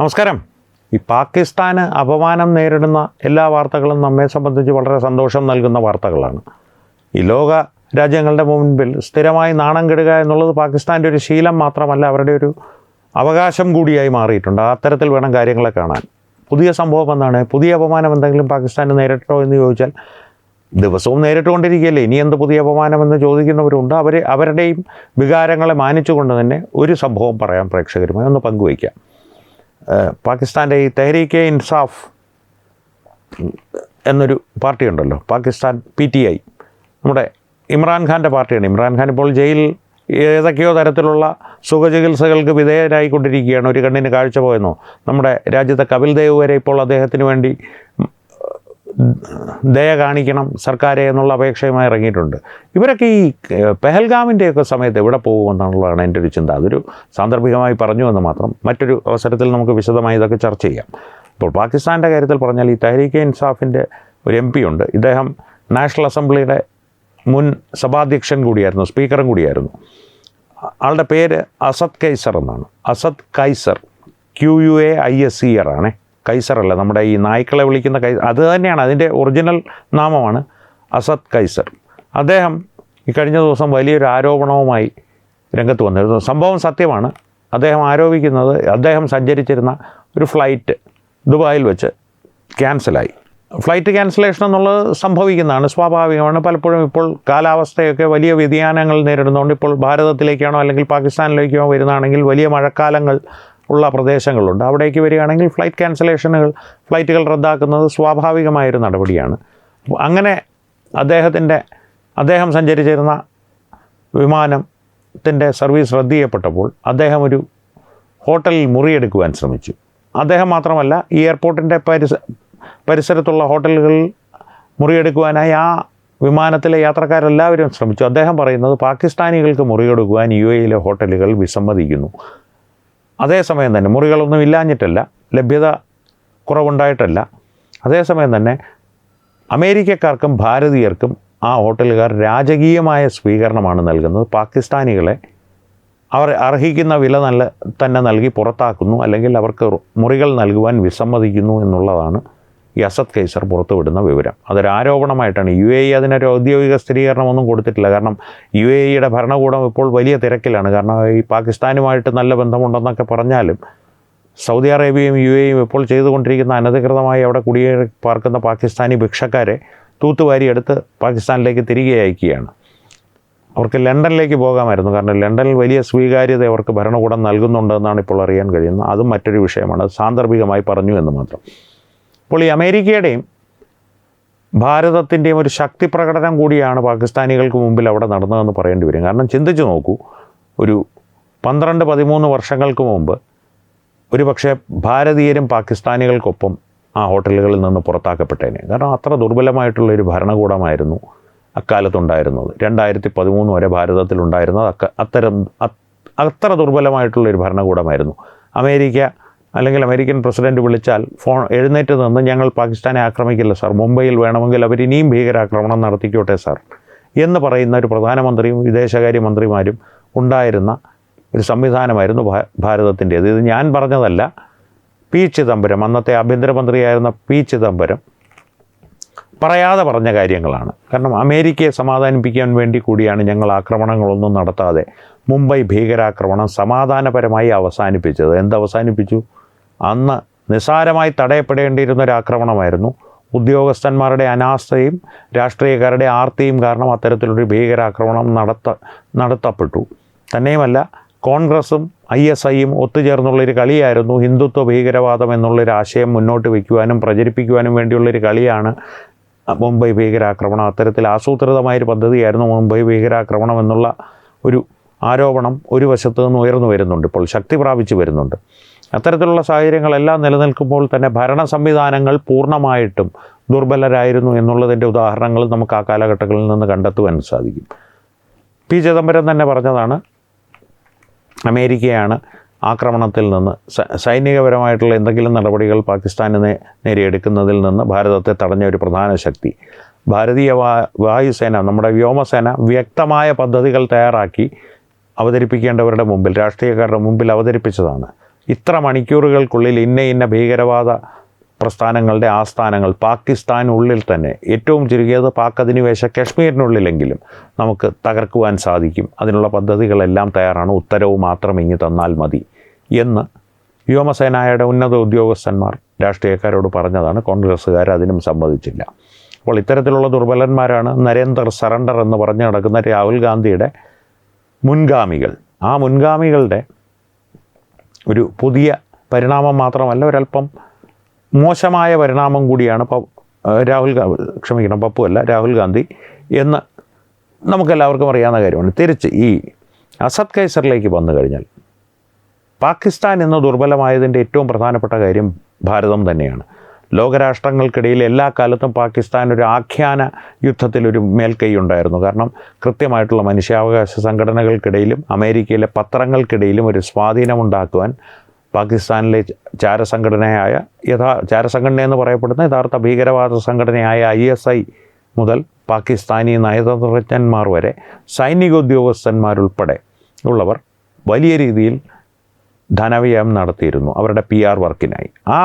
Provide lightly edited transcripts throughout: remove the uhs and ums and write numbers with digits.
നമസ്കാരം. ഈ പാകിസ്ഥാന് അപമാനം നേരിടുന്ന എല്ലാ വാർത്തകളും നമ്മെ സംബന്ധിച്ച് വളരെ സന്തോഷം നൽകുന്ന വാർത്തകളാണ്. ഈ ലോക രാജ്യങ്ങളുടെ മുൻപിൽ സ്ഥിരമായി നാണം കെടുക എന്നുള്ളത് പാകിസ്ഥാൻ്റെ ഒരു ശീലം മാത്രമല്ല, അവരുടെ ഒരു അവകാശം കൂടിയായി മാറിയിട്ടുണ്ട്. അത്തരത്തിൽ വേണം കാര്യങ്ങളെ കാണാൻ. പുതിയ സംഭവം എന്താണ്? പുതിയ അപമാനം എന്തെങ്കിലും പാകിസ്ഥാന് നേരിട്ടോ എന്ന് ചോദിച്ചാൽ ദിവസവും നേരിട്ടുകൊണ്ടിരിക്കുകയല്ലേ, ഇനി എന്ത് പുതിയ അപമാനമെന്ന് ചോദിക്കുന്നവരുണ്ട്. അവരുടെയും വികാരങ്ങളെ മാനിച്ചുകൊണ്ട് തന്നെ ഒരു സംഭവം പറയാം, പ്രേക്ഷകരുമായി ഒന്ന് പങ്കുവയ്ക്കാം. പാകിസ്ഥാൻ്റെ ഈ തെഹ്രീക്കെ ഇൻസാഫ് എന്നൊരു പാർട്ടി ഉണ്ടല്ലോ, പാകിസ്ഥാൻ PTI, നമ്മുടെ ഇമ്രാൻഖാൻ്റെ പാർട്ടിയാണ്. ഇമ്രാൻഖാൻ ഇപ്പോൾ ജയിലിൽ ഏതൊക്കെയോ തരത്തിലുള്ള സുഖചികിത്സകൾക്ക് വിധേയരായിക്കൊണ്ടിരിക്കുകയാണ്. ഒരു കണ്ണിന് കാഴ്ച പോയെന്നോ. നമ്മുടെ രാജ്യത്തെ കപിൽ ദേവ് വരെ ഇപ്പോൾ അദ്ദേഹത്തിന് വേണ്ടി ദയ കാണിക്കണം സർക്കാരെ എന്നുള്ള അപേക്ഷയുമായി ഇറങ്ങിയിട്ടുണ്ട്. ഇവരൊക്കെ ഈ പെഹൽഗാമിൻ്റെയൊക്കെ സമയത്ത് എവിടെ പോകുമെന്നുള്ളതാണ് എൻ്റെ ഒരു ചിന്ത. അതൊരു സാന്ദർഭികമായി പറഞ്ഞു എന്ന് മാത്രം. മറ്റൊരു അവസരത്തിൽ നമുക്ക് വിശദമായി ഇതൊക്കെ ചർച്ച ചെയ്യാം. ഇപ്പോൾ പാകിസ്ഥാൻ്റെ കാര്യത്തിൽ പറഞ്ഞാൽ ഈ തെഹ്രീക്കെ ഇൻസാഫിൻ്റെ ഒരു MP ഉണ്ട്. ഇദ്ദേഹം നാഷണൽ അസംബ്ലിയുടെ മുൻ സഭാധ്യക്ഷൻ കൂടിയായിരുന്നു, സ്പീക്കറും കൂടിയായിരുന്നു. ആളുടെ പേര് അസദ് കൈസർ എന്നാണ്. അസദ് കൈസർ, QUAISER ആണേ, കൈസറല്ല, നമ്മുടെ ഈ നായ്ക്കളെ വിളിക്കുന്ന അത് തന്നെയാണ്, അതിൻ്റെ ഒറിജിനൽ നാമമാണ് അസദ് കൈസർ. അദ്ദേഹം ഈ കഴിഞ്ഞ ദിവസം വലിയൊരു ആരോപണവുമായി രംഗത്ത് വന്നിരുന്നു. സംഭവം സത്യമാണ്. അദ്ദേഹം ആരോപിക്കുന്നത് അദ്ദേഹം സഞ്ചരിച്ചിരുന്ന ഒരു ഫ്ലൈറ്റ് ദുബായിൽ വെച്ച് ക്യാൻസലായി. ഫ്ലൈറ്റ് ക്യാൻസലേഷൻ എന്നുള്ളത് സംഭവിക്കുന്നതാണ്, സ്വാഭാവികമാണ്. പലപ്പോഴും ഇപ്പോൾ കാലാവസ്ഥയൊക്കെ വലിയ വ്യതിയാനങ്ങൾ നേരിടുന്നതുകൊണ്ട് ഇപ്പോൾ ഭാരതത്തിലേക്കാണോ അല്ലെങ്കിൽ പാകിസ്ഥാനിലേക്കോ വരുന്നതാണെങ്കിൽ വലിയ മഴക്കാലങ്ങൾ ഉള്ള പ്രദേശങ്ങളുണ്ട്. അവിടേക്ക് വരികയാണെങ്കിൽ ഫ്ലൈറ്റുകൾ റദ്ദാക്കുന്നത് സ്വാഭാവികമായൊരു നടപടിയാണ്. അങ്ങനെ അദ്ദേഹം സഞ്ചരിച്ചിരുന്ന വിമാനത്തിൻ്റെ സർവീസ് റദ്ദ് ചെയ്യപ്പെട്ടപ്പോൾ അദ്ദേഹം ഒരു ഹോട്ടലിൽ മുറിയെടുക്കുവാൻ ശ്രമിച്ചു. അദ്ദേഹം മാത്രമല്ല, ഈ എയർപോർട്ടിൻ്റെ പരിസരത്തുള്ള ഹോട്ടലുകളിൽ മുറിയെടുക്കുവാനായി ആ വിമാനത്തിലെ യാത്രക്കാരെല്ലാവരും ശ്രമിച്ചു. അദ്ദേഹം പറയുന്നത് പാകിസ്ഥാനികൾക്ക് മുറിയെടുക്കുവാൻ UAE ഹോട്ടലുകൾ വിസമ്മതിക്കുന്നു. അതേസമയം തന്നെ മുറികളൊന്നും ഇല്ലാഞ്ഞിട്ടല്ല, ലഭ്യത കുറവുണ്ടായിട്ടല്ല, അതേസമയം തന്നെ അമേരിക്കക്കാർക്കും ഭാരതീയർക്കും ആ ഹോട്ടലുകാർ രാജകീയമായ സ്വീകരണമാണ് നൽകുന്നത്. പാകിസ്ഥാനികളെ അവർ അർഹിക്കുന്ന വില തന്നെ നൽകി പുറത്താക്കുന്നു, അല്ലെങ്കിൽ അവർക്ക് മുറികൾ നൽകുവാൻ വിസമ്മതിക്കുന്നു എന്നുള്ളതാണ് ഈ അസദ് കൈസർ പുറത്തുവിടുന്ന വിവരം. അതൊരു ആരോപണമായിട്ടാണ്. UAE അതിനൊരു ഔദ്യോഗിക സ്ഥിരീകരണമൊന്നും കൊടുത്തിട്ടില്ല. കാരണം UAEയുടെ ഭരണകൂടം ഇപ്പോൾ വലിയ തിരക്കിലാണ്. കാരണം ഈ പാകിസ്ഥാനുമായിട്ട് നല്ല ബന്ധമുണ്ടെന്നൊക്കെ പറഞ്ഞാലും സൗദി അറേബ്യയും UAEയും ഇപ്പോൾ ചെയ്തുകൊണ്ടിരിക്കുന്ന അനധികൃതമായി അവിടെ കുടിയേറി പാർക്കുന്ന പാകിസ്ഥാനി ഭിക്ഷക്കാരെ തൂത്തുവാരി എടുത്ത് പാകിസ്ഥാനിലേക്ക് തിരികെ അയക്കുകയാണ്. അവർക്ക് ലണ്ടനിലേക്ക് പോകാമായിരുന്നു. കാരണം ലണ്ടനിൽ വലിയ സ്വീകാര്യത അവർക്ക് ഭരണകൂടം നൽകുന്നുണ്ടെന്നാണ് ഇപ്പോൾ അറിയാൻ കഴിയുന്നത്. അതും മറ്റൊരു വിഷയമാണ്. സാന്ദർഭികമായി പറഞ്ഞു എന്ന് മാത്രം. അപ്പോൾ ഈ അമേരിക്കയുടെയും ഭാരതത്തിൻ്റെയും ഒരു ശക്തി പ്രകടനം കൂടിയാണ് പാകിസ്ഥാനികൾക്ക് മുമ്പിൽ അവിടെ നടന്നതെന്ന് പറയേണ്ടി വരും. കാരണം ചിന്തിച്ചു നോക്കൂ, ഒരു 12-13 വർഷങ്ങൾക്ക് മുമ്പ് ഒരു പക്ഷേ ഭാരതീയരും പാകിസ്ഥാനികൾക്കൊപ്പം ആ ഹോട്ടലുകളിൽ നിന്ന് പുറത്താക്കപ്പെട്ടേനെ. കാരണം അത്ര ദുർബലമായിട്ടുള്ളൊരു ഭരണകൂടമായിരുന്നു അക്കാലത്തുണ്ടായിരുന്നത്. 2013 വരെ ഭാരതത്തിലുണ്ടായിരുന്നത് അത്ര ദുർബലമായിട്ടുള്ളൊരു ഭരണകൂടമായിരുന്നു. അല്ലെങ്കിൽ അമേരിക്കൻ പ്രസിഡൻറ്റ് വിളിച്ചാൽ എഴുന്നേറ്റ് നിന്ന് ഞങ്ങൾ പാകിസ്ഥാനെ ആക്രമിക്കില്ല സാർ, മുംബൈയിൽ വേണമെങ്കിൽ അവർ ഇനിയും ഭീകരാക്രമണം നടത്തിക്കോട്ടെ സാർ എന്ന് പറയുന്ന ഒരു പ്രധാനമന്ത്രിയും വിദേശകാര്യമന്ത്രിമാരും ഉണ്ടായിരുന്ന ഒരു സംവിധാനമായിരുന്നു ഭാരതത്തിൻ്റേത്. ഇത് ഞാൻ പറഞ്ഞതല്ല, P. ചിദംബരം, അന്നത്തെ ആഭ്യന്തരമന്ത്രിയായിരുന്ന P. ചിദംബരം പറയാതെ പറഞ്ഞ കാര്യങ്ങളാണ്. കാരണം അമേരിക്കയെ സമാധാനിപ്പിക്കാൻ വേണ്ടി കൂടിയാണ് ഞങ്ങൾ ആക്രമണങ്ങളൊന്നും നടത്താതെ മുംബൈ ഭീകരാക്രമണം സമാധാനപരമായി അവസാനിപ്പിച്ചത്. എന്തവസാനിപ്പിച്ചു? അന്ന് നിസ്സാരമായി തടയപ്പെടേണ്ടിയിരുന്നൊരാക്രമണമായിരുന്നു. ഉദ്യോഗസ്ഥന്മാരുടെ അനാസ്ഥയും രാഷ്ട്രീയക്കാരുടെ ആർത്തിയും കാരണം അത്തരത്തിലൊരു ഭീകരാക്രമണം നടത്തപ്പെട്ടു. തന്നെയുമല്ല, കോൺഗ്രസും ISIയും ഒത്തുചേർന്നുള്ളൊരു കളിയായിരുന്നു ഹിന്ദുത്വ ഭീകരവാദം എന്നുള്ളൊരു ആശയം മുന്നോട്ട് വയ്ക്കുവാനും പ്രചരിപ്പിക്കുവാനും വേണ്ടിയുള്ളൊരു കളിയാണ് മുംബൈ ഭീകരാക്രമണം. അത്തരത്തിൽ ആസൂത്രിതമായൊരു പദ്ധതിയായിരുന്നു മുംബൈ ഭീകരാക്രമണം എന്നുള്ള ഒരു ആരോപണം ഒരു വശത്ത് നിന്ന് ഉയർന്നു വരുന്നുണ്ട്, ഇപ്പോൾ ശക്തി പ്രാപിച്ചു വരുന്നുണ്ട്. അത്തരത്തിലുള്ള സാഹചര്യങ്ങളെല്ലാം നിലനിൽക്കുമ്പോൾ തന്നെ ഭരണ സംവിധാനങ്ങൾ പൂർണ്ണമായിട്ടും ദുർബലരായിരുന്നു എന്നുള്ളതിൻ്റെ ഉദാഹരണങ്ങൾ നമുക്ക് ആ കാലഘട്ടങ്ങളിൽ നിന്ന് കണ്ടെത്തുവാൻ സാധിക്കും. P. ചിദംബരം തന്നെ പറഞ്ഞതാണ്, അമേരിക്കയാണ് ആക്രമണത്തിൽ നിന്ന് സൈനികപരമായിട്ടുള്ള എന്തെങ്കിലും നടപടികൾ പാകിസ്ഥാനെ നേടിയെടുക്കുന്നതിൽ നിന്ന് ഭാരതത്തെ തടഞ്ഞ ഒരു പ്രധാന ശക്തി. ഭാരതീയ വായുസേന, നമ്മുടെ വ്യോമസേന വ്യക്തമായ പദ്ധതികൾ തയ്യാറാക്കി അവതരിപ്പിക്കേണ്ടവരുടെ മുമ്പിൽ, രാഷ്ട്രീയക്കാരുടെ മുമ്പിൽ അവതരിപ്പിച്ചതാണ്. ഇത്ര മണിക്കൂറുകൾക്കുള്ളിൽ ഇന്ന ഭീകരവാദ പ്രസ്ഥാനങ്ങളുടെ ആസ്ഥാനങ്ങൾ പാകിസ്ഥാനുള്ളിൽ തന്നെ, ഏറ്റവും ചുരുങ്ങിയത് പാക് അധിനിവേശ കശ്മീരിനുള്ളിലെങ്കിലും നമുക്ക് തകർക്കുവാൻ സാധിക്കും, അതിനുള്ള പദ്ധതികളെല്ലാം തയ്യാറാണ്, ഉത്തരവ് മാത്രം ഇങ്ങ് തന്നാൽ മതി എന്ന് വ്യോമസേനയുടെ ഉന്നത ഉദ്യോഗസ്ഥന്മാർ രാഷ്ട്രീയക്കാരോട് പറഞ്ഞതാണ്. കോൺഗ്രസ്സുകാർ അതിനും സമ്മതിച്ചില്ല. അപ്പോൾ ഇത്തരത്തിലുള്ള ദുർബലന്മാരാണ് നരേന്ദർ സറണ്ടർ എന്ന് പറഞ്ഞു നടക്കുന്ന രാഹുൽ ഗാന്ധിയുടെ മുൻഗാമികൾ. ആ മുൻഗാമികളുടെ ഒരു പുതിയ പരിണാമം മാത്രമല്ല, ഒരല്പം മോശമായ പരിണാമം കൂടിയാണ് രാഹുൽ ഗാന്ധി എന്ന് നമുക്കെല്ലാവർക്കും അറിയാവുന്ന കാര്യമാണ്. തിരിച്ച് ഈ അസദ് കൈസറിലേക്ക് വന്നു കഴിഞ്ഞാൽ പാകിസ്ഥാൻ ഇന്ന് ദുർബലമായതിൻ്റെ ഏറ്റവും പ്രധാനപ്പെട്ട കാര്യം ഭാരതം തന്നെയാണ്. ലോകരാഷ്ട്രങ്ങൾക്കിടയിൽ എല്ലാ കാലത്തും പാകിസ്ഥാൻ ഒരു ആഖ്യാന യുദ്ധത്തിലൊരു മേൽക്കൈ ഉണ്ടായിരുന്നു. കാരണം കൃത്യമായിട്ടുള്ള മനുഷ്യാവകാശ സംഘടനകൾക്കിടയിലും അമേരിക്കയിലെ പത്രങ്ങൾക്കിടയിലും ഒരു സ്വാധീനമുണ്ടാക്കുവാൻ പാകിസ്ഥാനിലെ ചാരസംഘടന എന്ന് പറയപ്പെടുന്ന യഥാർത്ഥ ഭീകരവാദ സംഘടനയായ ISI മുതൽ പാകിസ്ഥാനി നയതന്ത്രജ്ഞന്മാർ വരെ സൈനികോദ്യോഗസ്ഥന്മാരുൾപ്പെടെ ഉള്ളവർ വലിയ രീതിയിൽ ധനവ്യയം നടത്തിയിരുന്നു അവരുടെ PR വർക്കിനായി. ആ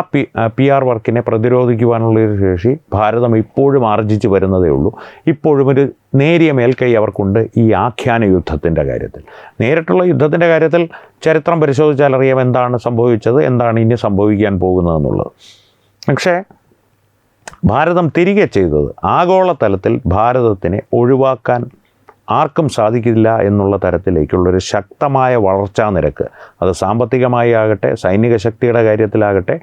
PR വർക്കിനെ പ്രതിരോധിക്കുവാനുള്ളൊരു ശേഷി ഭാരതം ഇപ്പോഴും ആർജിച്ചു വരുന്നതേ ഉള്ളൂ. ഇപ്പോഴും ഒരു നേരിയ മേൽക്കൈ അവർക്കുണ്ട് ഈ ആഖ്യാന യുദ്ധത്തിൻ്റെ കാര്യത്തിൽ. നേരിട്ടുള്ള യുദ്ധത്തിൻ്റെ കാര്യത്തിൽ ചരിത്രം പരിശോധിച്ചാൽ അറിയാം എന്താണ് സംഭവിച്ചത്, എന്താണ് ഇനി സംഭവിക്കാൻ പോകുന്നതെന്നുള്ളത്. പക്ഷേ ഭാരതം തിരികെ ചെയ്തത് ആഗോളതലത്തിൽ ഭാരതത്തിനെ ഒഴിവാക്കാൻ ആർക്കും സാധിക്കില്ല എന്നുള്ള തരത്തിലേക്കുള്ളൊരു ശക്തമായ വളർച്ചാ നിരക്ക്, അത് സാമ്പത്തികമായി ആകട്ടെ, സൈനിക ശക്തിയുടെ കാര്യത്തിലാകട്ടെ,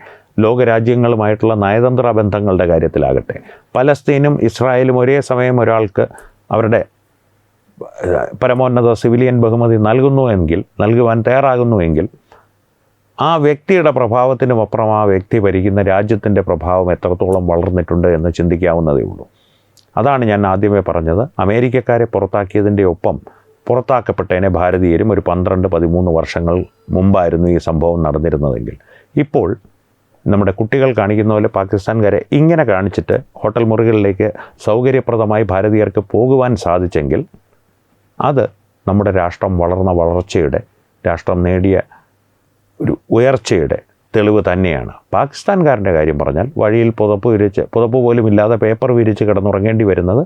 ലോകരാജ്യങ്ങളുമായിട്ടുള്ള നയതന്ത്ര ബന്ധങ്ങളുടെ കാര്യത്തിലാകട്ടെ, പലസ്തീനും ഇസ്രായേലും ഒരേ സമയം ഒരാൾക്ക് അവരുടെ പരമോന്നത സിവിലിയൻ ബഹുമതി നൽകുവാൻ തയ്യാറാകുന്നുവെങ്കിൽ ആ വ്യക്തിയുടെ പ്രഭാവത്തിനുമപ്പുറം ആ വ്യക്തി ഭരിക്കുന്ന രാജ്യത്തിൻ്റെ പ്രഭാവം എത്രത്തോളം വളർന്നിട്ടുണ്ട് എന്ന് ചിന്തിക്കാവുന്നതേ ഉള്ളൂ. അതാണ് ഞാൻ ആദ്യമേ പറഞ്ഞത്. അമേരിക്കക്കാരെ പുറത്താക്കിയതിൻ്റെ ഒപ്പം പുറത്താക്കപ്പെട്ടതിനെ ഭാരതീയരും ഒരു 12-13 വർഷങ്ങൾ മുമ്പായിരുന്നു ഈ സംഭവം നടന്നിരുന്നതെങ്കിൽ, ഇപ്പോൾ നമ്മുടെ കുട്ടികൾ കാണിക്കുന്ന പോലെ പാകിസ്ഥാൻകാരെ ഇങ്ങനെ കാണിച്ചിട്ട് ഹോട്ടൽ മുറികളിലേക്ക് സൗകര്യപ്രദമായി ഭാരതീയർക്ക് പോകുവാൻ സാധിച്ചെങ്കിൽ അത് നമ്മുടെ രാഷ്ട്രം രാഷ്ട്രം നേടിയ ഒരു ഉയർച്ചയുടെ തെളിവ് തന്നെയാണ്. പാകിസ്ഥാൻകാരൻ്റെ കാര്യം പറഞ്ഞാൽ വഴിയിൽ പുതപ്പ് പോലും ഇല്ലാതെ പേപ്പർ വിരിച്ച് കിടന്നുറങ്ങേണ്ടി വരുന്നത്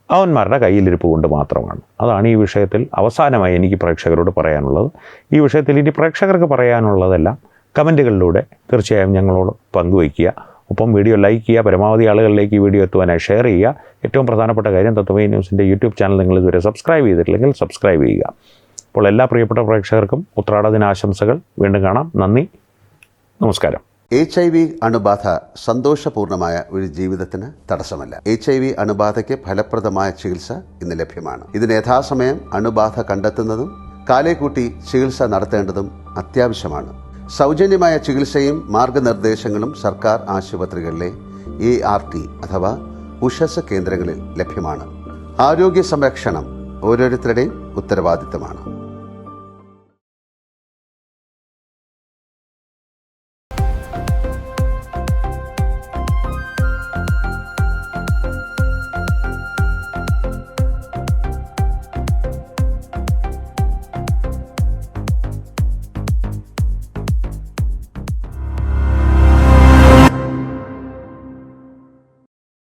അവന്മാരുടെ കയ്യിലിരിപ്പ് കൊണ്ട് മാത്രമാണ്. അതാണ് ഈ വിഷയത്തിൽ അവസാനമായി എനിക്ക് പ്രേക്ഷകരോട് പറയാനുള്ളത്. ഈ വിഷയത്തിൽ ഇനി പ്രേക്ഷകർക്ക് പറയാനുള്ളതെല്ലാം കമൻറ്റുകളിലൂടെ തീർച്ചയായും ഞങ്ങളോട് പങ്കുവയ്ക്കുക. ഒപ്പം വീഡിയോ ലൈക്ക് ചെയ്യുക, പരമാവധി ആളുകളിലേക്ക് ഈ വീഡിയോ എത്തുവാനായി ഷെയർ ചെയ്യുക. ഏറ്റവും പ്രധാനപ്പെട്ട കാര്യം, തത്വമയി ന്യൂസിൻ്റെ യൂട്യൂബ് ചാനൽ നിങ്ങൾ ഇതുവരെ സബ്സ്ക്രൈബ് ചെയ്തിട്ടില്ലെങ്കിൽ സബ്സ്ക്രൈബ് ചെയ്യുക. അപ്പോൾ എല്ലാ പ്രിയപ്പെട്ട പ്രേക്ഷകർക്കും ഉത്രാട ദിനാശംസകൾ. വീണ്ടും കാണാം. നന്ദി, നമസ്കാരം. HIV അണുബാധ സന്തോഷപൂർണമായ ഒരു ജീവിതത്തിന് തടസ്സമല്ല. HIV അണുബാധയ്ക്ക് ഫലപ്രദമായ ചികിത്സ ഇന്ന് ലഭ്യമാണ്. ഇതിന് യഥാസമയം അണുബാധ കണ്ടെത്തുന്നതും കാലേക്കൂട്ടി ചികിത്സ നടത്തേണ്ടതും അത്യാവശ്യമാണ്. സൗജന്യമായ ചികിത്സയും മാർഗനിർദ്ദേശങ്ങളും സർക്കാർ ആശുപത്രികളിലെ ART അഥവാ ഉഷസ് കേന്ദ്രങ്ങളിൽ ലഭ്യമാണ്. ആരോഗ്യ സംരക്ഷണം ഓരോരുത്തരുടെയും ഉത്തരവാദിത്തമാണ്.